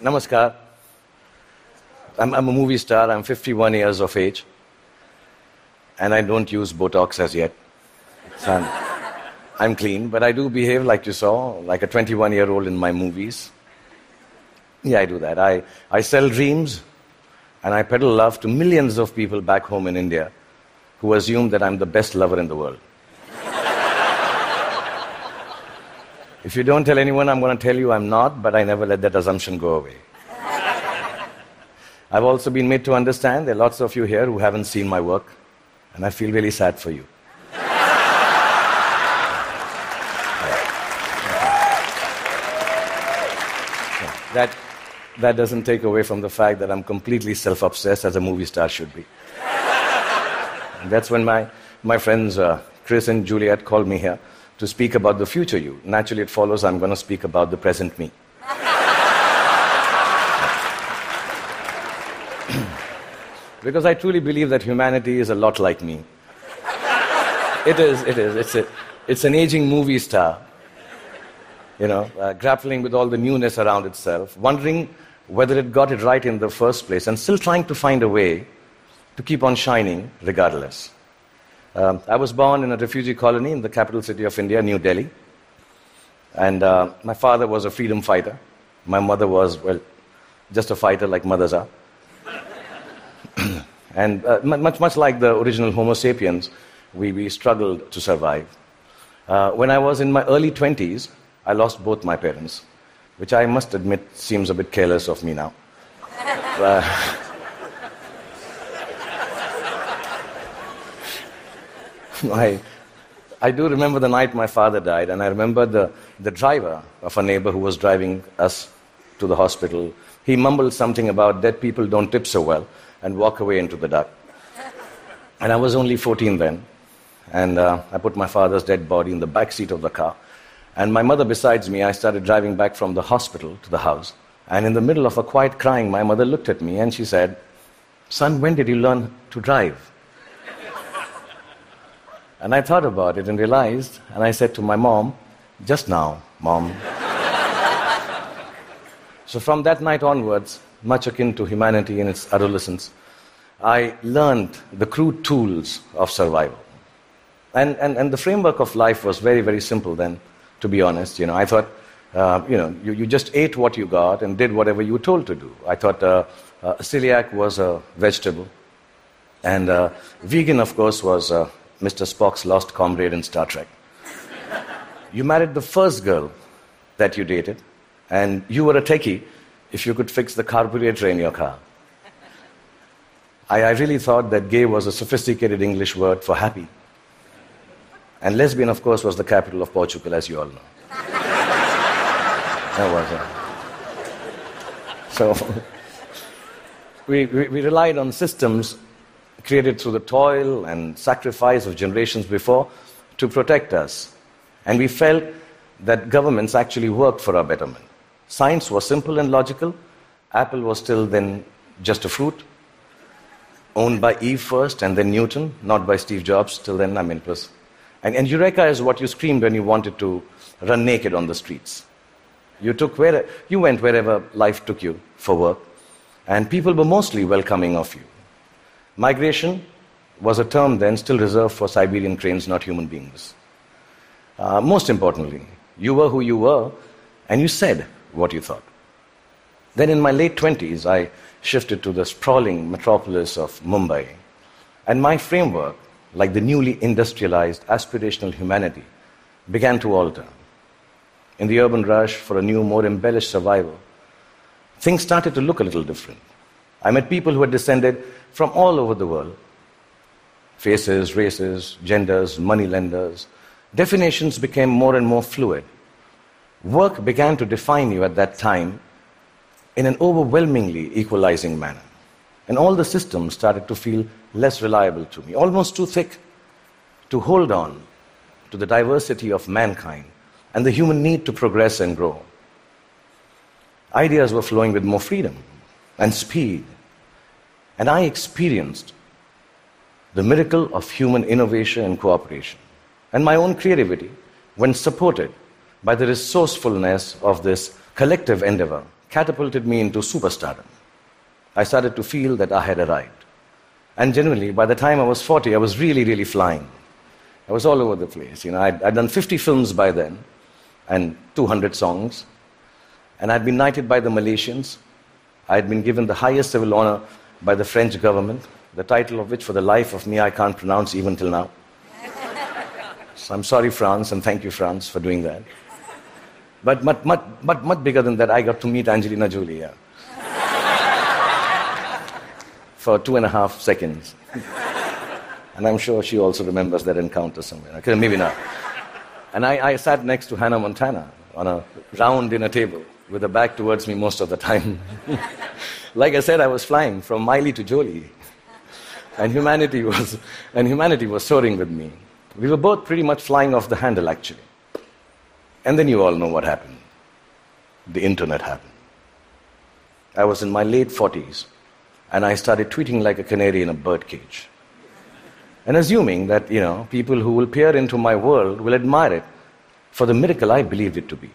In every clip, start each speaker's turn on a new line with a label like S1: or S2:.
S1: Namaskar. I'm a movie star. I'm 51 years of age. And I don't use Botox as yet. So I'm clean, but I do behave like you saw, like a 21-year-old in my movies. Yeah, I do that. I sell dreams, and I peddle love to millions of people back home in India who assume that I'm the best lover in the world. If you don't tell anyone, I'm going to tell you I'm not, but I never let that assumption go away. I've also been made to understand there are lots of you here who haven't seen my work, and I feel really sad for you. That doesn't take away from the fact that I'm completely self-obsessed, as a movie star should be. And that's when my friends Chris and Juliet called me here to speak about the future you. Naturally, it follows I'm going to speak about the present me. Because I truly believe that humanity is a lot like me. It is. It's an aging movie star, grappling with all the newness around itself, wondering whether it got it right in the first place, and still trying to find a way to keep on shining regardless. I was born in a refugee colony in the capital city of India, New Delhi. And my father was a freedom fighter. My mother was, just a fighter like mothers are. And much like the original Homo sapiens, we struggled to survive. When I was in my early 20s, I lost both my parents, which I must admit seems a bit careless of me now. I do remember the night my father died, and I remember the driver of a neighbor who was driving us to the hospital. He mumbled something about dead people don't tip so well and walk away into the dark. And I was only 14 then, and I put my father's dead body in the back seat of the car. And my mother besides me, I started driving back from the hospital to the house. And in the middle of a quiet crying, my mother looked at me and she said, "Son, when did you learn to drive?" And I thought about it and realized, and I said to my mom, "Just now, Mom." So from that night onwards, much akin to humanity in its adolescence, I learned the crude tools of survival. And the framework of life was very, very simple then, to be honest. I thought, you just ate what you got and did whatever you were told to do. I thought celiac was a vegetable. And vegan, of course, was Mr. Spock's lost comrade in Star Trek. You married the first girl that you dated, and you were a techie if you could fix the carburetor in your car. I really thought that gay was a sophisticated English word for happy. And lesbian, of course, was the capital of Portugal, as you all know. That was it. So we relied on systems created through the toil and sacrifice of generations before to protect us. And we felt that governments actually worked for our betterment. Science was simple and logical. Apple was still then just a fruit, owned by Eve first and then Newton, not by Steve Jobs. Till then, it was. And Eureka is what you screamed when you wanted to run naked on the streets. You went wherever life took you for work, and people were mostly welcoming of you. Migration was a term then still reserved for Siberian cranes, not human beings. Most importantly, you were who you were, and you said what you thought. Then in my late 20s, I shifted to the sprawling metropolis of Mumbai, and my framework, like the newly industrialized aspirational humanity, began to alter. In the urban rush for a new, more embellished survival, things started to look a little different. I met people who had descended from all over the world. Faces, races, genders, moneylenders. Definitions became more and more fluid. Work began to define you at that time in an overwhelmingly equalizing manner. And all the systems started to feel less reliable to me, almost too thick to hold on to the diversity of mankind and the human need to progress and grow. Ideas were flowing with more freedom and speed. And I experienced the miracle of human innovation and cooperation. And my own creativity, when supported by the resourcefulness of this collective endeavor, catapulted me into superstardom. I started to feel that I had arrived. And generally, by the time I was 40, I was really, really flying. I was all over the place. I'd done 50 films by then, and 200 songs. And I'd been knighted by the Malaysians. I'd been given the highest civil honor by the French government, the title of which, for the life of me, I can't pronounce even till now. So I'm sorry, France, and thank you, France, for doing that. But much bigger than that, I got to meet Angelina Jolie, yeah. For 2.5 seconds. And I'm sure she also remembers that encounter somewhere. Okay, maybe not. And I sat next to Hannah Montana on a round dinner table with her back towards me most of the time. Like I said, I was flying from Miley to Jolie. And humanity was soaring with me. We were both pretty much flying off the handle, actually. And then you all know what happened. The internet happened. I was in my late 40s, and I started tweeting like a canary in a birdcage. And assuming that, people who will peer into my world will admire it for the miracle I believed it to be.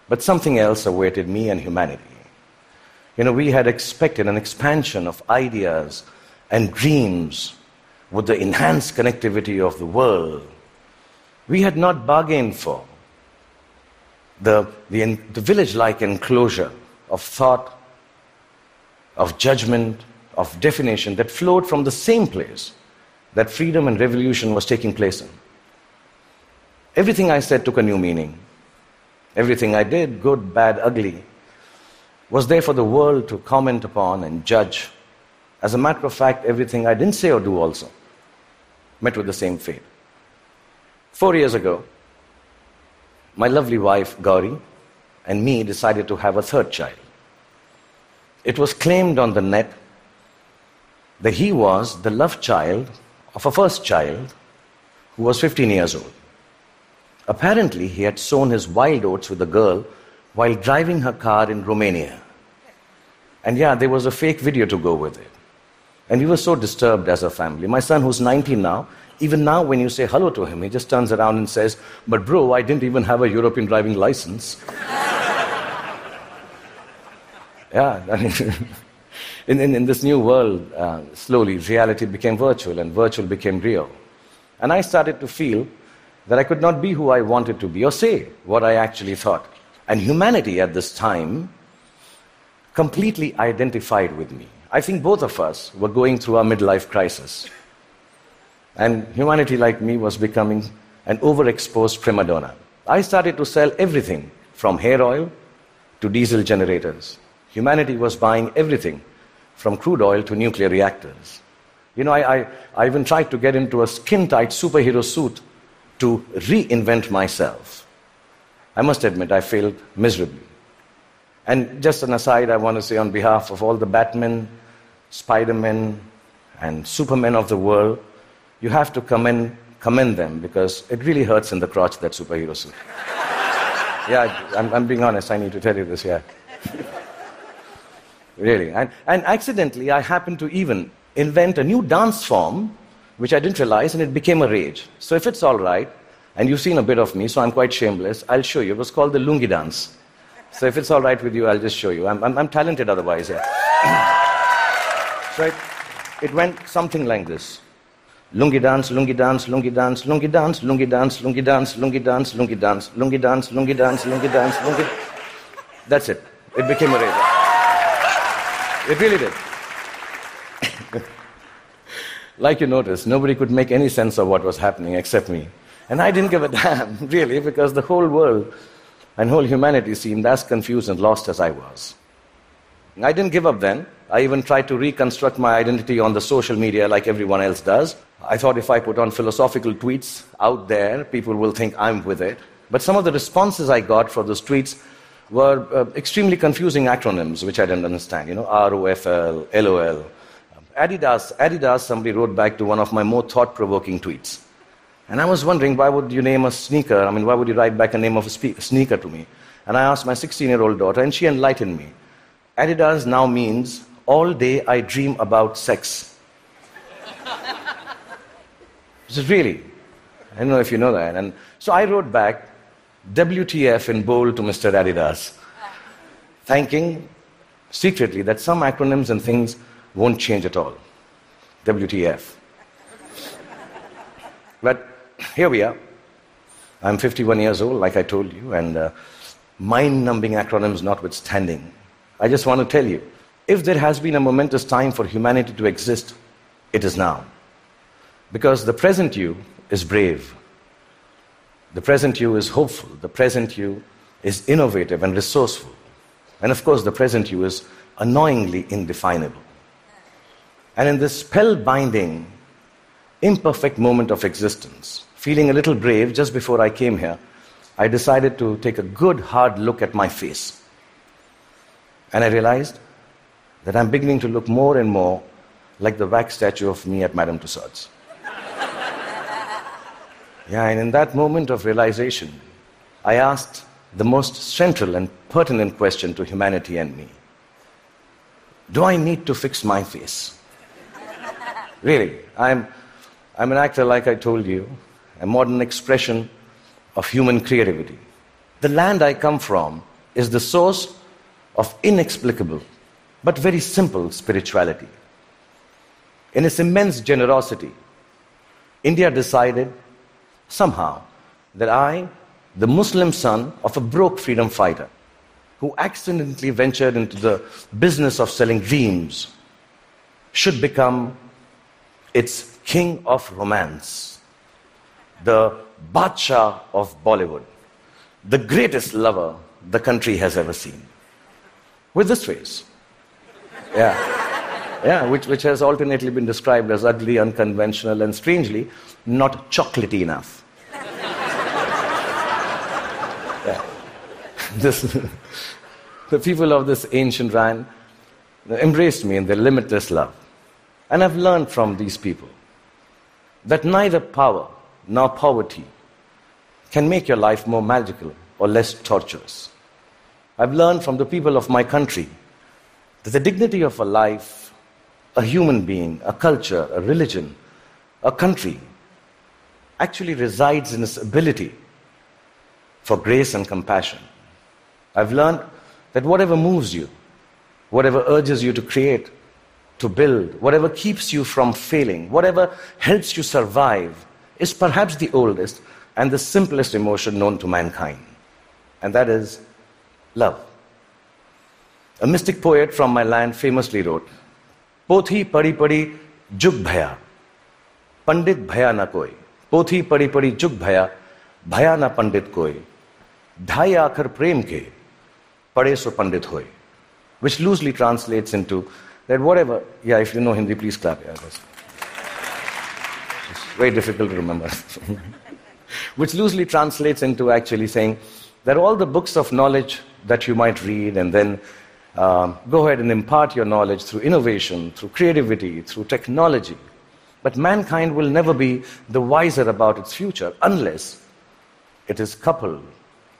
S1: But something else awaited me and humanity. We had expected an expansion of ideas and dreams with the enhanced connectivity of the world. We had not bargained for the village-like enclosure of thought, of judgment, of definition that flowed from the same place that freedom and revolution was taking place in. Everything I said took a new meaning. Everything I did, good, bad, ugly, was there for the world to comment upon and judge. As a matter of fact, everything I didn't say or do also met with the same fate. 4 years ago, my lovely wife, Gauri, and me decided to have a third child. It was claimed on the net that he was the love child of a first child who was 15 years old. Apparently, he had sown his wild oats with a girl while driving her car in Romania. And yeah, there was a fake video to go with it. And we were so disturbed as a family. My son, who's 19 now, even now when you say hello to him, he just turns around and says, "But bro, I didn't even have a European driving license." Yeah, I mean, in this new world, slowly reality became virtual and virtual became real. And I started to feel that I could not be who I wanted to be or say what I actually thought. And humanity at this time completely identified with me. I think both of us were going through our midlife crisis. And humanity, like me, was becoming an overexposed prima donna. I started to sell everything from hair oil to diesel generators. Humanity was buying everything from crude oil to nuclear reactors. I even tried to get into a skin-tight superhero suit to reinvent myself. I must admit, I failed miserably. And just an aside, I want to say on behalf of all the Batmen, Spider-Men, and Supermen of the world, you have to commend them, because it really hurts in the crotch, that superhero suit. Yeah, I'm being honest, I need to tell you this, yeah. Really. And accidentally, I happened to even invent a new dance form, which I didn't realize, and it became a rage. So if it's all right, and you've seen a bit of me, so I'm quite shameless, I'll show you. It was called the lungi dance. So if it's all right with you, I'll just show you. I'm talented otherwise, yeah. So it went something like this. Lungi dance, lungi dance, lungi dance, lungi dance, lungi dance, lungi dance, lungi dance, lungi dance, lungi dance, lungi dance, lungi dance, lungi. That's it. It became a rage. It really did. Like you noticed, nobody could make any sense of what was happening except me. And I didn't give a damn, really, because the whole world and whole humanity seemed as confused and lost as I was. I didn't give up then. I even tried to reconstruct my identity on the social media like everyone else does. I thought if I put on philosophical tweets out there, people will think I'm with it. But some of the responses I got for those tweets were extremely confusing acronyms, which I didn't understand. ROFL, LOL. Adidas, somebody wrote back to one of my more thought-provoking tweets. And I was wondering, why would you name a sneaker? I mean, why would you write back a name of a sneaker to me? And I asked my 16-year-old daughter, and she enlightened me. Adidas now means, all day I dream about sex. This is really, I don't know if you know that. And so I wrote back, WTF in bold to Mr. Adidas. thinking secretly that some acronyms and things won't change at all. WTF. But here we are. I'm 51 years old, like I told you, and mind-numbing acronyms notwithstanding, I just want to tell you, if there has been a momentous time for humanity to exist, it is now. Because the present you is brave. The present you is hopeful. The present you is innovative and resourceful. And of course, the present you is annoyingly indefinable. And in this spellbinding, imperfect moment of existence, feeling a little brave just before I came here, I decided to take a good hard look at my face. And I realized that I'm beginning to look more and more like the wax statue of me at Madame Tussauds. Yeah, and in that moment of realization, I asked the most central and pertinent question to humanity and me. Do I need to fix my face? Really, I'm an actor, like I told you, a modern expression of human creativity. The land I come from is the source of inexplicable but very simple spirituality. In its immense generosity, India decided somehow that I, the Muslim son of a broke freedom fighter who accidentally ventured into the business of selling dreams, should become its king of romance, the Badshah of Bollywood, the greatest lover the country has ever seen. With this face. Which has alternately been described as ugly, unconventional, and strangely, not chocolatey enough. The people of this ancient land embraced me in their limitless love. And I've learned from these people that neither power nor poverty can make your life more magical or less torturous. I've learned from the people of my country that the dignity of a life, a human being, a culture, a religion, a country, actually resides in its ability for grace and compassion. I've learned that whatever moves you, whatever urges you to create, to build, whatever keeps you from failing, whatever helps you survive, is perhaps the oldest and the simplest emotion known to mankind. And that is love. A mystic poet from my land famously wrote, Pothi padi padi jug bhaya, pandit bhaya na koi. Pothi padi padi jug bhaya, bhaya na pandit koi. Dhai aakhar prem ke, pade so pandit hoy. Which loosely translates into that whatever, if you know Hindi, please clap. It's very difficult to remember. Which loosely translates into actually saying that all the books of knowledge that you might read and then go ahead and impart your knowledge through innovation, through creativity, through technology. But mankind will never be the wiser about its future unless it is coupled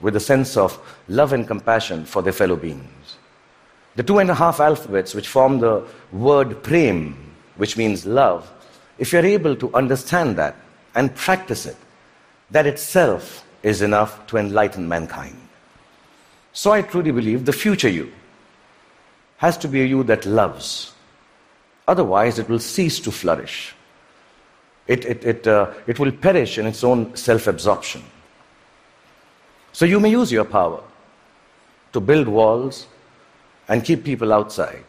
S1: with a sense of love and compassion for their fellow beings. The 2.5 alphabets which form the word prem, which means love, if you're able to understand that and practice it, that itself is enough to enlighten mankind. So I truly believe the future you has to be a you that loves. Otherwise, it will cease to flourish. It will perish in its own self-absorption. So you may use your power to build walls and keep people outside.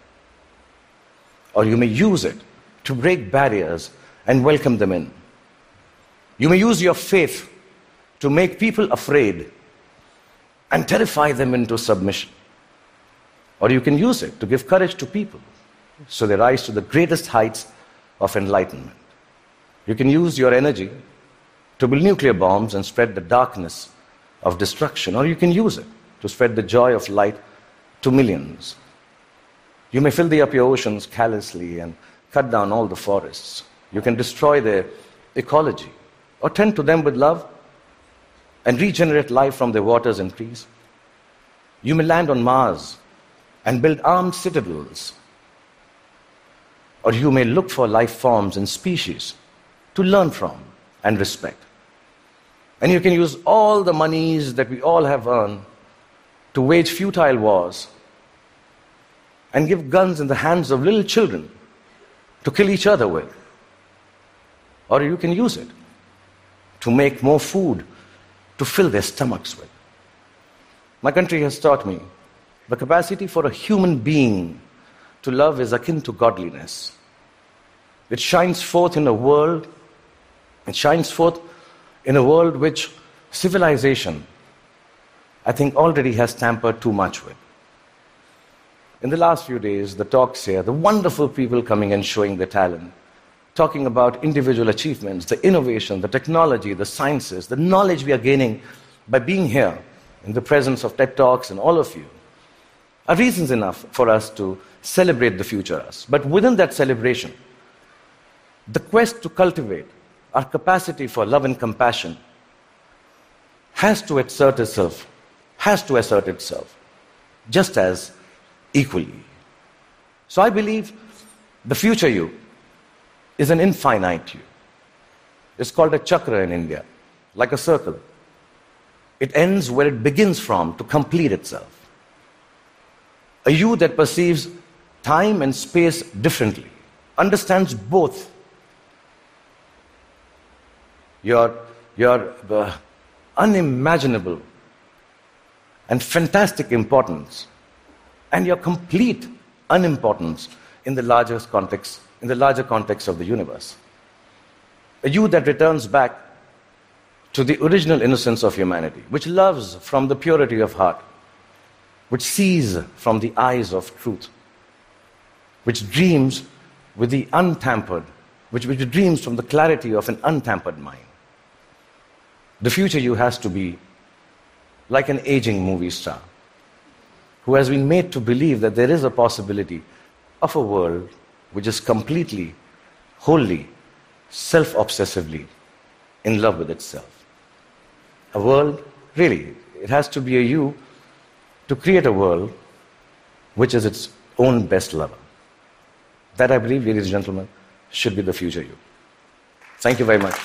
S1: Or you may use it to break barriers and welcome them in. You may use your faith to make people afraid and terrify them into submission. Or you can use it to give courage to people so they rise to the greatest heights of enlightenment. You can use your energy to build nuclear bombs and spread the darkness of destruction, or you can use it to spread the joy of light to millions. You may fill up your oceans callously and cut down all the forests. You can destroy their ecology or tend to them with love and regenerate life from their waters and trees. You may land on Mars and build armed citadels. Or you may look for life forms and species to learn from and respect. And you can use all the monies that we all have earned to wage futile wars and give guns in the hands of little children to kill each other with. Or you can use it to make more food to fill their stomachs with. My country has taught me the capacity for a human being to love is akin to godliness. It shines forth in a world, which civilization, I think, already has tampered too much with. In the last few days, the talks here, the wonderful people coming and showing their talent, talking about individual achievements, the innovation, the technology, the sciences, the knowledge we are gaining by being here in the presence of TED Talks and all of you, are reasons enough for us to celebrate the future us. But within that celebration, the quest to cultivate our capacity for love and compassion has to assert itself just as equally. So I believe the future you is an infinite you. It's called a chakra in India, like a circle. It ends where it begins from to complete itself. A you that perceives time and space differently, understands both. Your unimaginable and fantastic importance and your complete unimportance in the larger context of the universe. A you that returns back to the original innocence of humanity, which loves from the purity of heart, which sees from the eyes of truth, which dreams with the untampered, which dreams from the clarity of an untampered mind. The future you has to be like an aging movie star who has been made to believe that there is a possibility of a world which is completely, wholly, self-obsessively in love with itself. A world, really, it has to be a you to create a world which is its own best lover. That, I believe, ladies and gentlemen, should be the future you. Thank you very much.